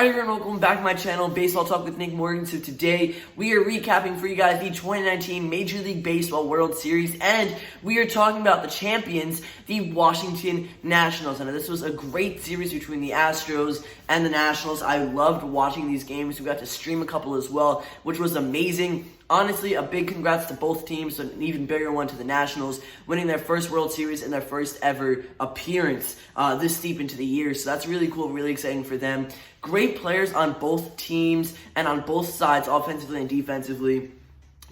Alright everyone, welcome back to my channel, Baseball Talk with Nick Morgan. So today, we are recapping for you guys the 2019 Major League Baseball World Series, and we are talking about the champions, the Washington Nationals. And this was a great series between the Astros and the Nationals. I loved watching these games. We got to stream a couple as well, which was amazing. Honestly, a big congrats to both teams, and an even bigger one to the Nationals, winning their first World Series and their first ever appearance this deep into the year. So that's really cool, really exciting for them. Great players on both teams and on both sides, offensively and defensively.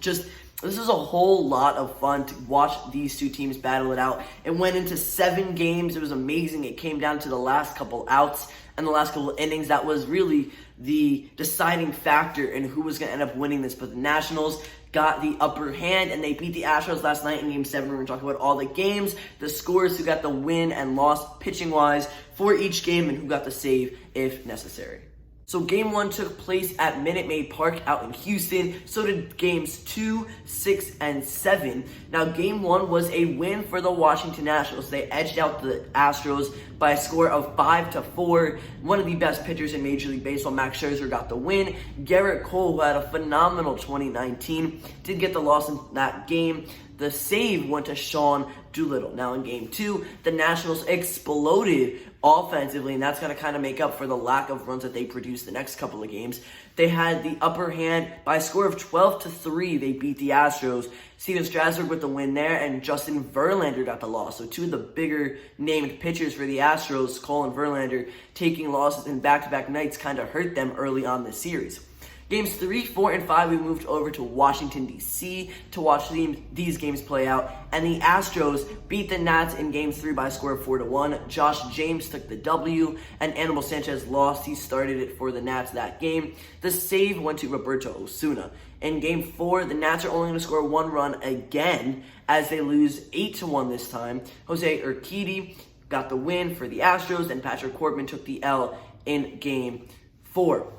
This was a whole lot of fun to watch these two teams battle it out. It went into 7 games. It was amazing. It came down to the last couple outs and the last couple innings. That was really the deciding factor in who was going to end up winning this. But the Nationals got the upper hand, and they beat the Astros last night in Game 7. We're going to talk about all the games, the scores, who got the win and loss pitching-wise for each game, and who got the save if necessary. So Game 1 took place at Minute Maid Park out in Houston. So did Games 2, 6, and 7. Now Game 1 was a win for the Washington Nationals. They edged out the Astros by a score of 5-4. One of the best pitchers in Major League Baseball, Max Scherzer, got the win. Garrett Cole, who had a phenomenal 2019, did get the loss in that game. The save went to Sean Doolittle. Now in Game 2, the Nationals exploded offensively, and that's going to kind of make up for the lack of runs that they produced the next couple of games. They had the upper hand by a score of 12-3. They beat the Astros. Steven Strasburg with the win there, and Justin Verlander got the loss. So two of the bigger named pitchers for the Astros, Cole and Verlander, taking losses in back-to-back nights kind of hurt them early on this series. Games 3, 4, and 5, we moved over to Washington, D.C. to watch these games play out. And the Astros beat the Nats in Game 3 by a score of 4-1. Josh James took the W, and Anibal Sanchez lost. He started it for the Nats that game. The save went to Roberto Osuna. In Game 4, the Nats are only going to score 1 run again as they lose 8-1 this time. Jose Urquidy got the win for the Astros, and Patrick Corbin took the L in Game 4.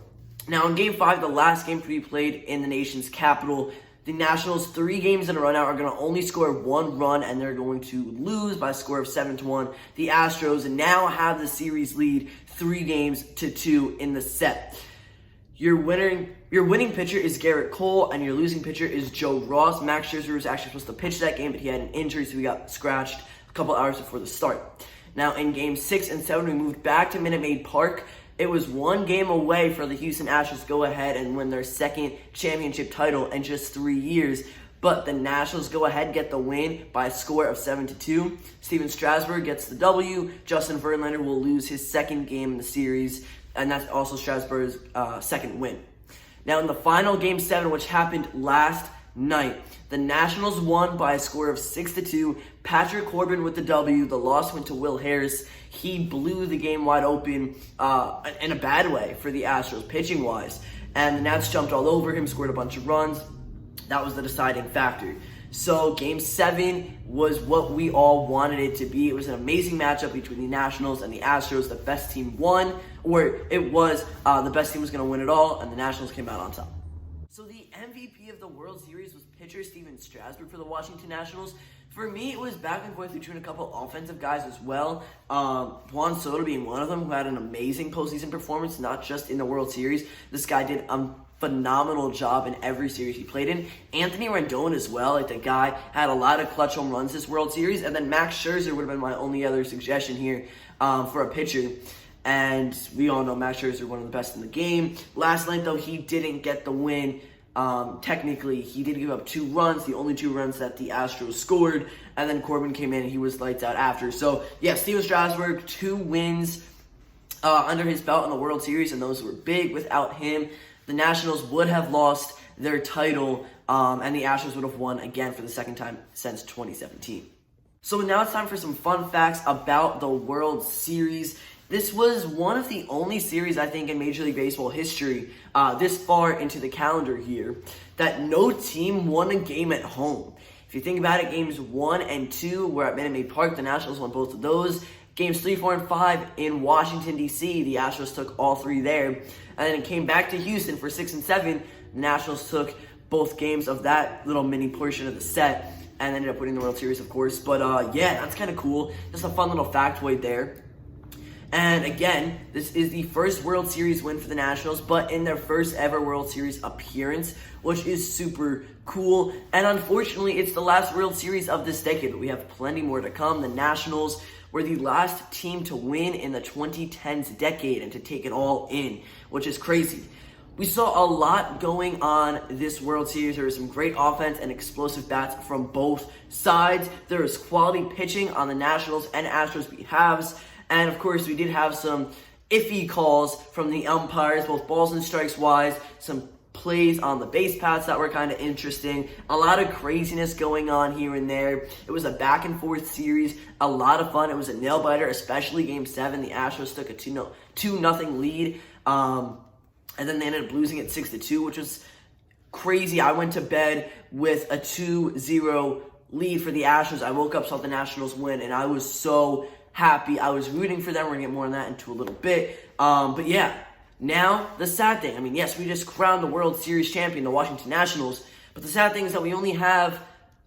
Now, in Game 5, the last game to be played in the nation's capital, the Nationals, 3 games in a row now, are going to only score 1 run, and they're going to lose by a score of 7-1. The Astros now have the series lead 3-2 in the set. Your winning pitcher is Garrett Cole, and your losing pitcher is Joe Ross. Max Scherzer was actually supposed to pitch that game, but he had an injury, so he got scratched a couple hours before the start. Now, in Game 6 and 7, we moved back to Minute Maid Park. It was 1 game away for the Houston Astros to go ahead and win their second championship title in just 3 years. But the Nationals go ahead, get the win by a score of 7-2. Steven Strasburg gets the W. Justin Verlander will lose his second game in the series, and that's also Strasburg's second win. Now in the final Game 7, which happened last night, the Nationals won by a score of 6-2. Patrick Corbin with the W. The loss went to Will Harris. He blew the game wide open in a bad way for the Astros, pitching-wise. And the Nats jumped all over him, scored a bunch of runs. That was the deciding factor. So Game 7 was what we all wanted it to be. It was an amazing matchup between the Nationals and the Astros. The best team won, or it was the best team was going to win it all, and the Nationals came out on top. So the MVP of the World Series was pitcher Steven Strasburg for the Washington Nationals. For me, it was back and forth between a couple offensive guys as well. Juan Soto being one of them, who had an amazing postseason performance, not just in the World Series. This guy did a phenomenal job in every series he played in. Anthony Rendon as well. Like, the guy had a lot of clutch home runs this World Series. And then Max Scherzer would have been my only other suggestion here for a pitcher. And we all know Max Scherzer, one of the best in the game. Last night, though, he didn't get the win. Technically, he did give up 2 runs, the only 2 runs that the Astros scored, and then Corbin came in and he was lights out after. So, yeah, Steven Strasburg, 2 wins under his belt in the World Series, and those were big. Without him, the Nationals would have lost their title, and the Astros would have won again for the second time since 2017. So now it's time for some fun facts about the World Series. This was one of the only series, I think, in Major League Baseball history, this far into the calendar here, that no team won a game at home. If you think about it, Games 1 and 2 were at Minute Maid Park. The Nationals won both of those. Games 3, 4, and 5 in Washington, D.C., the Astros took all 3 there. And then it came back to Houston for 6 and 7. The Nationals took both games of that little mini portion of the set and ended up winning the World Series, of course. But, yeah, that's kind of cool. Just a fun little factoid there. And again, this is the first World Series win for the Nationals, but in their first ever World Series appearance, which is super cool. And unfortunately, it's the last World Series of this decade, but we have plenty more to come. The Nationals were the last team to win in the 2010s decade and to take it all in, which is crazy. We saw a lot going on this World Series. There was some great offense and explosive bats from both sides. There was quality pitching on the Nationals and Astros behalves. And of course, we did have some iffy calls from the umpires, both balls and strikes wise, some plays on the base paths that were kind of interesting, a lot of craziness going on here and there. It was a back and forth series, a lot of fun. It was a nail biter, especially Game 7. The Astros took a 2-0 lead, and then they ended up losing it 6-2, which was crazy. I went to bed with a 2-0 lead for the Astros. I woke up, saw the Nationals win, and I was so happy. I was rooting for them. We're going to get more on that into a little bit. But yeah, now the sad thing. I mean, yes, we just crowned the World Series champion, the Washington Nationals. But the sad thing is that we only have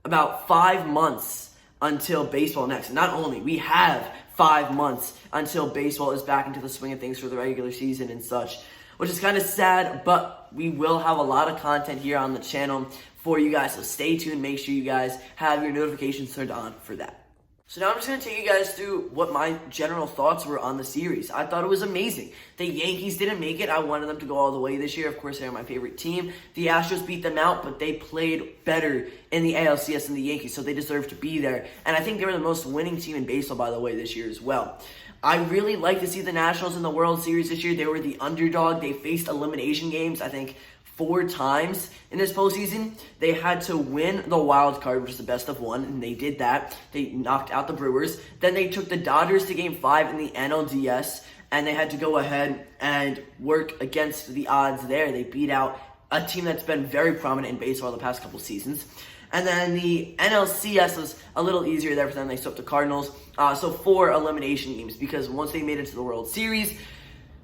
about 5 months until baseball next. And not only, we have 5 months until baseball is back into the swing of things for the regular season and such, which is kind of sad, but we will have a lot of content here on the channel for you guys. So stay tuned. Make sure you guys have your notifications turned on for that. So now I'm just going to take you guys through what my general thoughts were on the series. I thought it was amazing. The Yankees didn't make it. I wanted them to go all the way this year. Of course, they're my favorite team. The Astros beat them out, but they played better in the ALCS than the Yankees, so they deserve to be there. And I think they were the most winning team in baseball, by the way, this year as well. I really like to see the Nationals in the World Series this year. They were the underdog. They faced elimination games, I think, 4 times in this postseason. They had to win the wild card, which is the best of 1, and they did that. They knocked out the Brewers. Then they took the Dodgers to Game 5 in the NLDS, and they had to go ahead and work against the odds there. They beat out a team that's been very prominent in baseball the past couple seasons. And then the NLCS was a little easier there for them. They swept the Cardinals. So 4 elimination games, because once they made it to the World Series,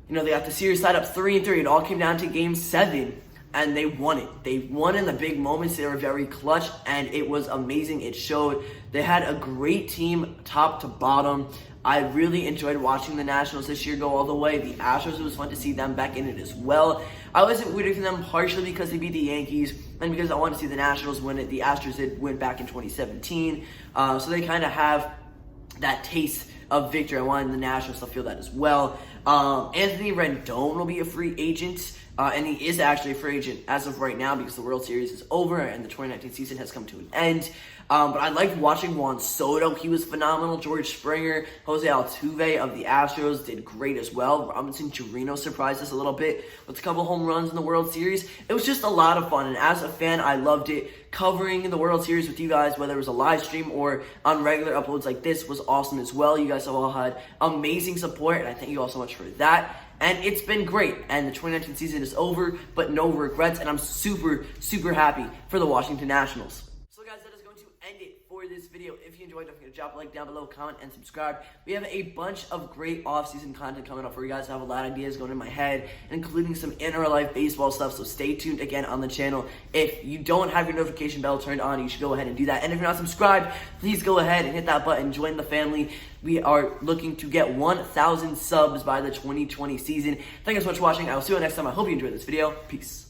they got the series tied up 3-3. It all came down to Game 7. And they won it. They won in the big moments. They were very clutch, and it was amazing. It showed. They had a great team top to bottom. I really enjoyed watching the Nationals this year go all the way. The Astros, it was fun to see them back in it as well. I wasn't rooting for them partially because they beat the Yankees and because I wanted to see the Nationals win it. The Astros did win back in 2017. So they kind of have that taste of victory. I wanted the Nationals to feel that as well. Anthony Rendon will be a free agent. And he is actually a free agent as of right now because the World Series is over and the 2019 season has come to an end. But I liked watching Juan Soto. He was phenomenal. George Springer, Jose Altuve of the Astros did great as well. Robinson Chirino surprised us a little bit with a couple home runs in the World Series. It was just a lot of fun. And as a fan, I loved it. Covering the World Series with you guys, whether it was a live stream or on regular uploads like this, was awesome as well. You guys have all had amazing support, and I thank you all so much for that. And it's been great. And the 2019 season is over, but no regrets. And I'm super, super happy for the Washington Nationals. So guys, that is going to end it for this video. If you enjoyed, don't forget to drop a like down below, comment, and subscribe. We have a bunch of great off-season content coming up for you guys. I have a lot of ideas going in my head, including some in-real-life baseball stuff. So stay tuned again on the channel. If you don't have your notification bell turned on, you should go ahead and do that. And if you're not subscribed, please go ahead and hit that button. Join the family. We are looking to get 1,000 subs by the 2020 season. Thank you so much for watching. I will see you next time. I hope you enjoyed this video. Peace.